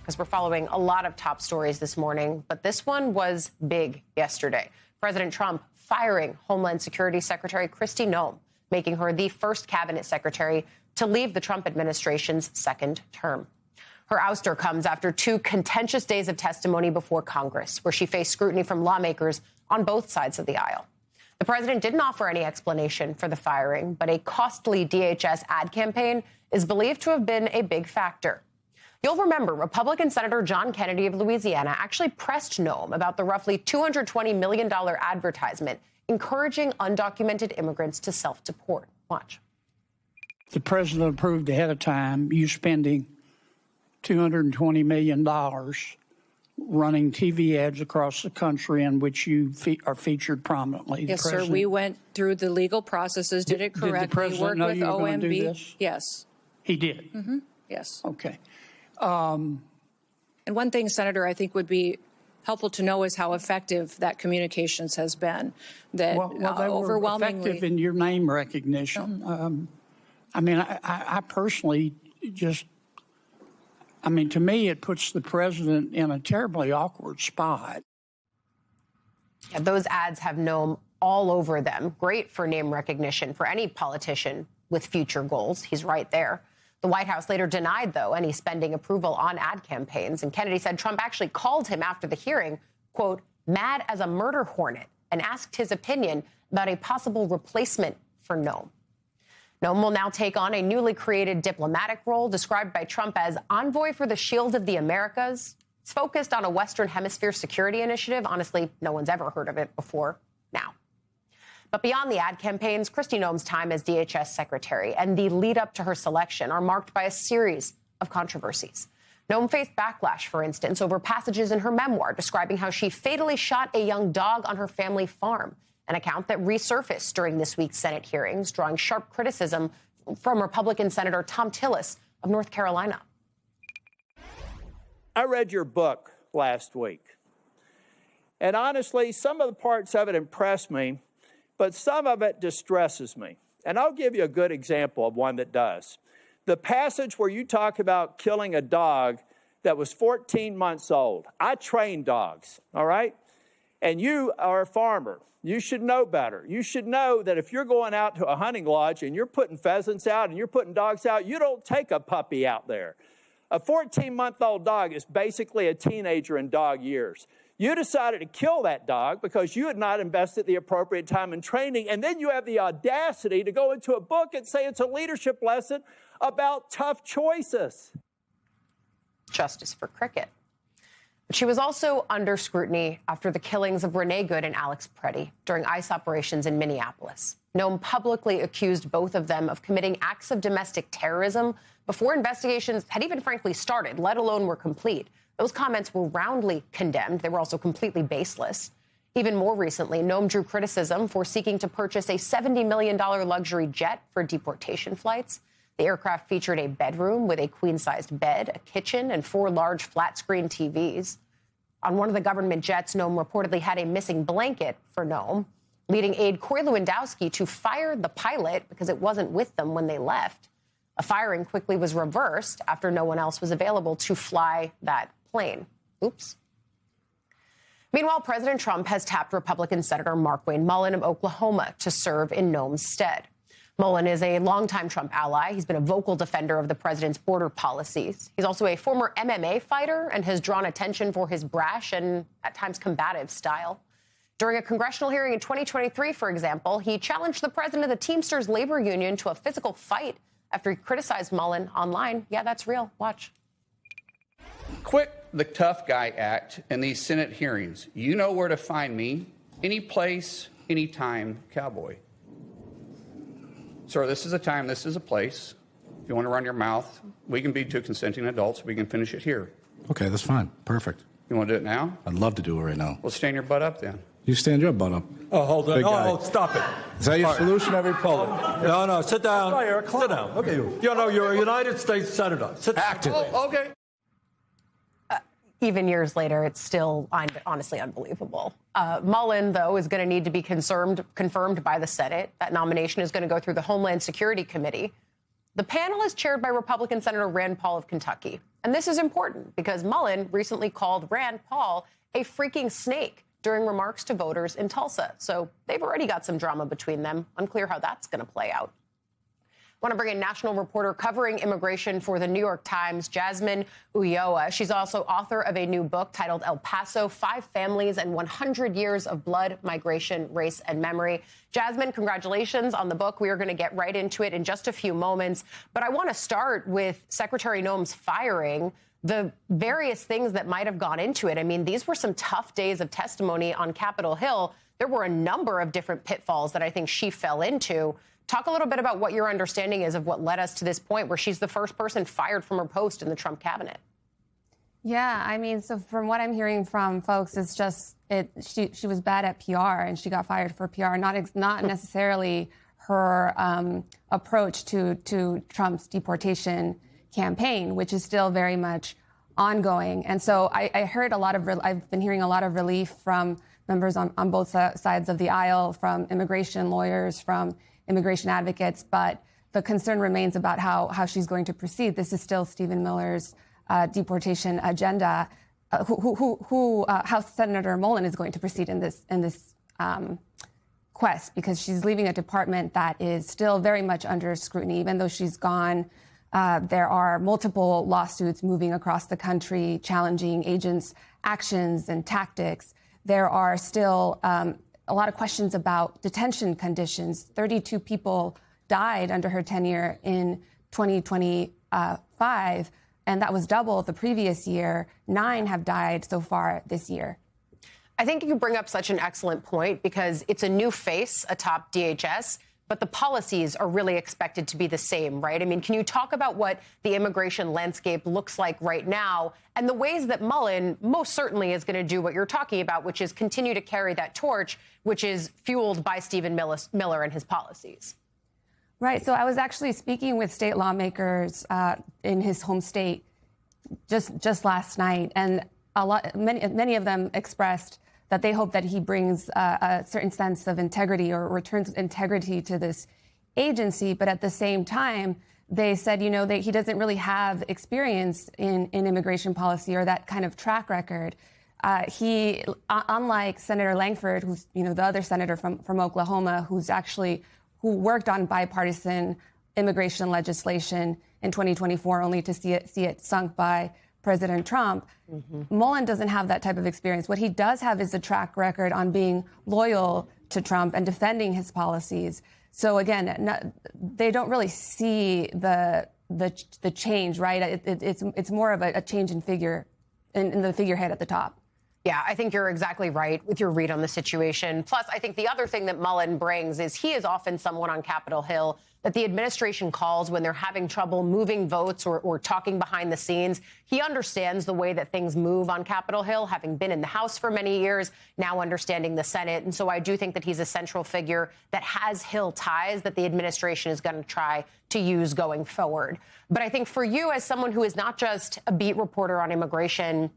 because we're following a lot of top stories this morning, but this one was big yesterday. President Trump firing Homeland Security Secretary Kristi Noem, making her the first cabinet secretary to leave the Trump administration's second term. Her ouster comes after 2 contentious days of testimony before Congress, where she faced scrutiny from lawmakers on both sides of the aisle. The president didn't offer any explanation for the firing, but a costly DHS ad campaign is believed to have been a big factor. You'll remember Republican Senator John Kennedy of Louisiana actually pressed Noem about the roughly $220 million advertisement encouraging undocumented immigrants to self-deport. Watch. The president approved ahead of time you spending $220 million running TV ads across the country in which you are featured prominently. Yes, sir. We went through the legal processes, did it correctly. Did the president know you were going to do this? Yes. He did? Mm-hmm. Yes. Okay. And one thing, Senator, I think would be helpful to know is how effective that communications has been. That well, they overwhelmingly were effective in your name recognition. I mean, I personally just, I mean, to me, it puts the president in a terribly awkward spot. Yeah, those ads have Noem all over them. Great for name recognition for any politician with future goals. He's right there. The White House later denied, though, any spending approval on ad campaigns. And Kennedy said Trump actually called him after the hearing, quote, mad as a murder hornet, and asked his opinion about a possible replacement for Noem. Noem will now take on a newly created diplomatic role described by Trump as envoy for the Shield of the Americas. It's focused on a Western Hemisphere security initiative. Honestly, no one's ever heard of it before now. But beyond the ad campaigns, Kristi Noem's time as DHS secretary and the lead up to her selection are marked by a series of controversies. Noem faced backlash, for instance, over passages in her memoir describing how she fatally shot a young dog on her family farm, an account that resurfaced during this week's Senate hearings, drawing sharp criticism from Republican Senator Thom Tillis of North Carolina. I read your book last week, and honestly, some of the parts of it impressed me, but some of it distresses me. And I'll give you a good example of one that does. The passage where you talk about killing a dog that was 14 months old. I train dogs, all right? And you are a farmer. You should know better. You should know that if you're going out to a hunting lodge and you're putting pheasants out and you're putting dogs out, you don't take a puppy out there. A 14-month-old dog is basically a teenager in dog years. You decided to kill that dog because you had not invested the appropriate time in training, and then you have the audacity to go into a book and say it's a leadership lesson about tough choices. Justice for Cricket. But she was also under scrutiny after the killings of Renee Good and Alex Preddy during ICE operations in Minneapolis. Noem publicly accused both of them of committing acts of domestic terrorism before investigations had even frankly started, let alone were complete. Those comments were roundly condemned. They were also completely baseless. Even more recently, Noem drew criticism for seeking to purchase a $70 million luxury jet for deportation flights. The aircraft featured a bedroom with a queen-sized bed, a kitchen, and 4 large flat-screen TVs. On one of the government jets, Noem reportedly had a missing blanket for Noem, leading aide Corey Lewandowski to fire the pilot because it wasn't with them when they left. A firing quickly was reversed after no one else was available to fly that plane. Oops. Meanwhile, President Trump has tapped Republican Senator Markwayne Mullin of Oklahoma to serve in Noem's stead. Mullin is a longtime Trump ally. He's been a vocal defender of the president's border policies. He's also a former MMA fighter and has drawn attention for his brash and at times combative style. During a congressional hearing in 2023, for example, he challenged the president of the Teamsters labor union to a physical fight after he criticized Mullin online. Yeah, that's real. Watch. Quit the tough guy act in these Senate hearings. You know where to find me. Any place, anytime, cowboy. Sir, this is a time, this is a place. If you want to run your mouth, we can be 2 consenting adults. We can finish it here. Okay, that's fine. Perfect. You want to do it now? I'd love to do it right now. Well, stand your butt up then. You stand your butt up. Oh, hold on. Oh, stop it. Is that your solution every poll? No, sit down. Sit down. Okay. You know, you're a United States Senator. Sit down. Actively. Oh, okay. Even years later, it's still honestly unbelievable. Mullin, though, is going to need to be confirmed by the Senate. That nomination is going to go through the Homeland Security Committee. The panel is chaired by Republican Senator Rand Paul of Kentucky. And this is important because Mullen recently called Rand Paul a freaking snake during remarks to voters in Tulsa. So they've already got some drama between them. Unclear how that's going to play out. I want to bring in national reporter covering immigration for the New York Times, Jasmine Ulloa. She's also author of a new book titled El Paso, 5 Families and 100 Years of Blood, Migration, Race, and Memory. Jasmine, congratulations on the book. We are going to get right into it in just a few moments. But I want to start with Secretary Noem's firing, the various things that might have gone into it. I mean, these were some tough days of testimony on Capitol Hill. There were a number of different pitfalls that I think she fell into. Talk a little bit about what your understanding is of what led us to this point where she's the first person fired from her post in the Trump cabinet. Yeah, I mean, so from what I'm hearing from folks, it's just she was bad at PR and she got fired for PR, not necessarily her approach to Trump's deportation campaign, which is still very much ongoing. And so I heard I've been hearing a lot of relief from members on both sides of the aisle, from immigration lawyers, from immigration advocates, but the concern remains about how she's going to proceed. This is still Stephen Miller's deportation agenda. How Senator Mullen is going to proceed in this quest, because she's leaving a department that is still very much under scrutiny. Even though she's gone, there are multiple lawsuits moving across the country challenging agents' actions and tactics. There are still a lot of questions about detention conditions. 32 people died under her tenure in 2025, and that was double the previous year. 9 have died so far this year. I think you bring up such an excellent point because it's a new face atop DHS, but the policies are really expected to be the same, right? I mean, can you talk about what the immigration landscape looks like right now and the ways that Mullen most certainly is going to do what you're talking about, which is continue to carry that torch, which is fueled by Stephen Miller and his policies? Right. So I was actually speaking with state lawmakers in his home state just last night, and many of them expressed that they hope that he brings a certain sense of integrity or returns integrity to this agency. But at the same time, they said, that he doesn't really have experience in immigration policy or that kind of track record. He, unlike Senator Langford, who's, the other senator from Oklahoma, who worked on bipartisan immigration legislation in 2024, only to see it sunk by President Trump. Mullen doesn't have that type of experience. What he does have is a track record on being loyal to Trump and defending his policies. So again, they don't really see the change, right? It's more of a change in figure, in the figurehead at the top. Yeah, I think you're exactly right with your read on the situation. Plus, I think the other thing that Mullen brings is he is often someone on Capitol Hill that the administration calls when they're having trouble moving votes or talking behind the scenes. He understands the way that things move on Capitol Hill, having been in the House for many years, now understanding the Senate. And so I do think that he's a central figure that has Hill ties that the administration is going to try to use going forward. But I think for you, as someone who is not just a beat reporter on immigration,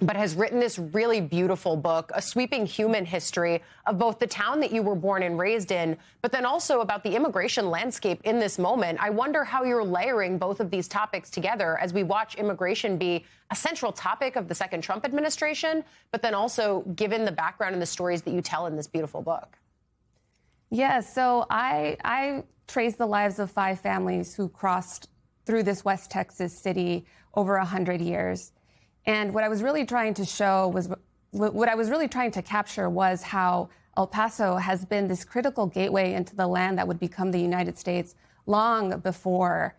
but has written this really beautiful book, a sweeping human history of both the town that you were born and raised in, but then also about the immigration landscape in this moment. I wonder how you're layering both of these topics together as we watch immigration be a central topic of the second Trump administration, but then also given the background and the stories that you tell in this beautiful book. Yeah, so I traced the lives of 5 families who crossed through this West Texas city over 100 years. And what I was really trying to capture was how El Paso has been this critical gateway into the land that would become the United States long before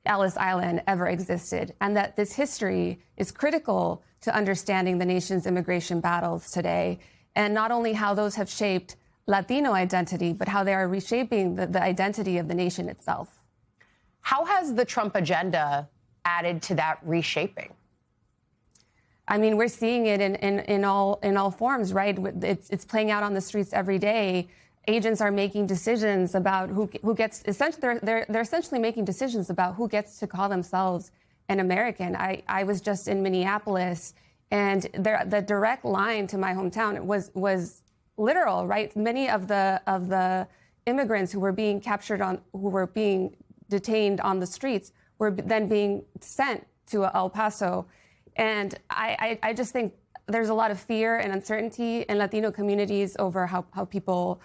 Ellis Island ever existed. And that this history is critical to understanding the nation's immigration battles today. And not only how those have shaped Latino identity, but how they are reshaping the identity of the nation itself. How has the Trump agenda added to that reshaping? I mean, we're seeing it in all forms, right? It's playing out on the streets every day. Agents are making decisions about who gets. Essentially, they're essentially making decisions about who gets to call themselves an American. I was just in Minneapolis, and the direct line to my hometown was literal, right? Many of the immigrants who were being captured who were being detained on the streets were then being sent to El Paso. And I just think there's a lot of fear and uncertainty in Latino communities over how people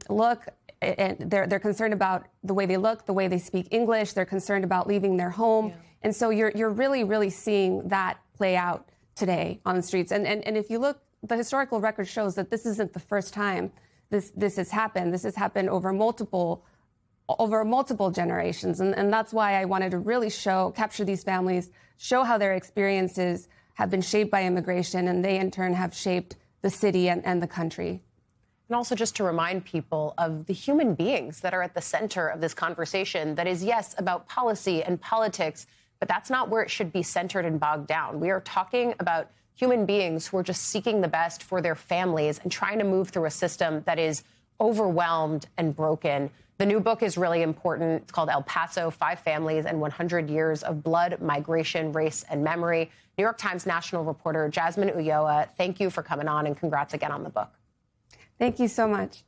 look. And they're concerned about the way they look, the way they speak English. They're concerned about leaving their home. Yeah. And so you're really, really seeing that play out today on the streets. And if you look, the historical record shows that this isn't the first time this has happened. This has happened over multiple generations. And that's why I wanted to really capture these families, show how their experiences have been shaped by immigration, and they in turn have shaped the city and the country. And also just to remind people of the human beings that are at the center of this conversation that is, yes, about policy and politics, but that's not where it should be centered and bogged down. We are talking about human beings who are just seeking the best for their families and trying to move through a system that is overwhelmed and broken. The new book is really important. It's called El Paso, 5 Families and 100 Years of Blood, Migration, Race, and Memory. New York Times national reporter Jasmine Ulloa, thank you for coming on, and congrats again on the book. Thank you so much.